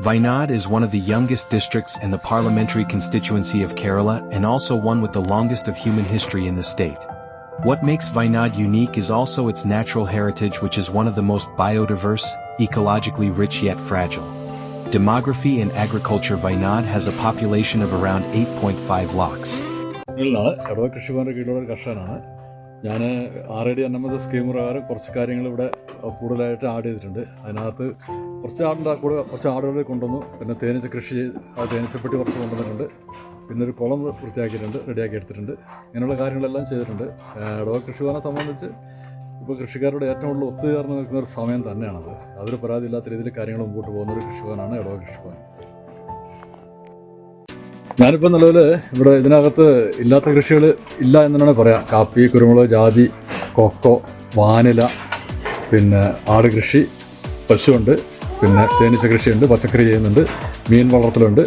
Wayanad is one of the youngest districts in the parliamentary constituency of Kerala and also one with the longest of human history in the state. What makes Wayanad unique is also its natural heritage, which is one of the most biodiverse, ecologically rich yet fragile. Demography and agriculture. Wayanad has a population of around 8.5 lakhs. Edava കൃഷിഭവൻ്റെ കീഴിലുള്ള ഒരു കർഷകനാണ് ഞാൻ. RID അന്നമത scheme പ്രകാരം കുറച്ച് കാര്യങ്ങൾ ഇവിടെ കൂടുതലായിട്ട് add ചെയ്തിട്ടുണ്ട്. അതിനകത്ത് കുറച്ച് ആടുകളെ കൊണ്ടുവന്നു. പിന്നെ തേനീച്ച കൃഷി, തേനീച്ചപ്പെട്ടി കുറച്ച് കൊണ്ടുവന്നിട്ടുണ്ട്. പിന്നെ ഒരു കുളം വൃത്തിയാക്കിയിട്ടുണ്ട്, റെഡിയാക്കി എടുത്തിട്ടുണ്ട്. ഇങ്ങനെയുള്ള കാര്യങ്ങളെല്ലാം ചെയ്തിട്ടുണ്ട്. എടവ കൃഷിഭവനെ സംബന്ധിച്ച് ഇപ്പോൾ കൃഷിക്കാരുടെ ഏറ്റവും കൂടുതൽ ഒത്തുചേർന്ന് നിൽക്കുന്ന ഒരു സമയം തന്നെയാണത്. അതൊരു പരാതിയില്ലാത്ത രീതിയിൽ കാര്യങ്ങൾ മുമ്പോട്ട് പോകുന്നൊരു കൃഷിഭവനാണ് എടവ കൃഷിഭവൻ. ഞാനിപ്പോൾ നിലവിൽ ഇവിടെ ഇതിനകത്ത് ഇല്ലാത്ത കൃഷികൾ ഇല്ല എന്ന് തന്നെ പറയാം. കാപ്പി, കുരുമുളക്, ജാതി, കൊക്കോ, വാനില, പിന്നെ ആട് കൃഷി, പശുവുണ്ട്, പിന്നെ തേനീച്ച കൃഷിയുണ്ട്, പച്ചക്കറി ചെയ്യുന്നുണ്ട്, മീൻ വളർത്തലുണ്ട്.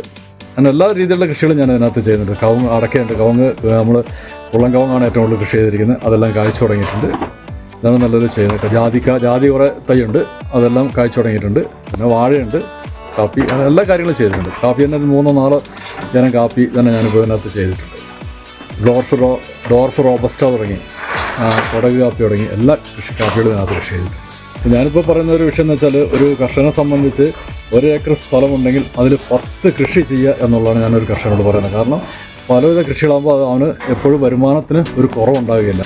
അങ്ങനെ എല്ലാ രീതിയിലുള്ള കൃഷികളും ഞാൻ അതിനകത്ത് ചെയ്യുന്നുണ്ട്. കവുങ്ങ്, അടക്കയുണ്ട്. കവുങ്ങ് നമ്മൾ കുളം കവുങ്ങാണ് ഏറ്റവും കൂടുതൽ കൃഷി ചെയ്തിരിക്കുന്നത്. അതെല്ലാം കായ്ച്ചു തുടങ്ങിയിട്ടുണ്ട്. ഇതാണ് നല്ലൊരു ചെയ്യുന്നത്. ജാതി കുറേ തൈയുണ്ട്, അതെല്ലാം കായ്ച്ചു തുടങ്ങിയിട്ടുണ്ട്. പിന്നെ വാഴയുണ്ട്, കാപ്പി, അങ്ങനെ എല്ലാ കാര്യങ്ങളും ചെയ്തിട്ടുണ്ട്. കാപ്പി തന്നെ 3-4 ജനം കാപ്പി തന്നെ ഞാനിപ്പോൾ ഇതിനകത്ത് ചെയ്തിട്ടുണ്ട്. ഡോർഫ് റോബസ്റ്റ തുടങ്ങി, കൊടക് കാപ്പി തുടങ്ങി എല്ലാ കാപ്പികളും ഇതിനകത്ത് കൃഷി ചെയ്തിട്ടുണ്ട്. ഞാനിപ്പോൾ പറയുന്ന ഒരു വിഷയം എന്ന് വെച്ചാൽ, ഒരു കർഷകനെ സംബന്ധിച്ച് 1 ഏക്കർ സ്ഥലമുണ്ടെങ്കിൽ അതിൽ 10 കൃഷി ചെയ്യുക എന്നുള്ളതാണ് ഞാനൊരു കർഷകനോട് പറയുന്നത്. കാരണം പലവിധ കൃഷികളാകുമ്പോൾ അവന് എപ്പോഴും വരുമാനത്തിന് ഒരു കുറവുണ്ടാവുകയില്ല.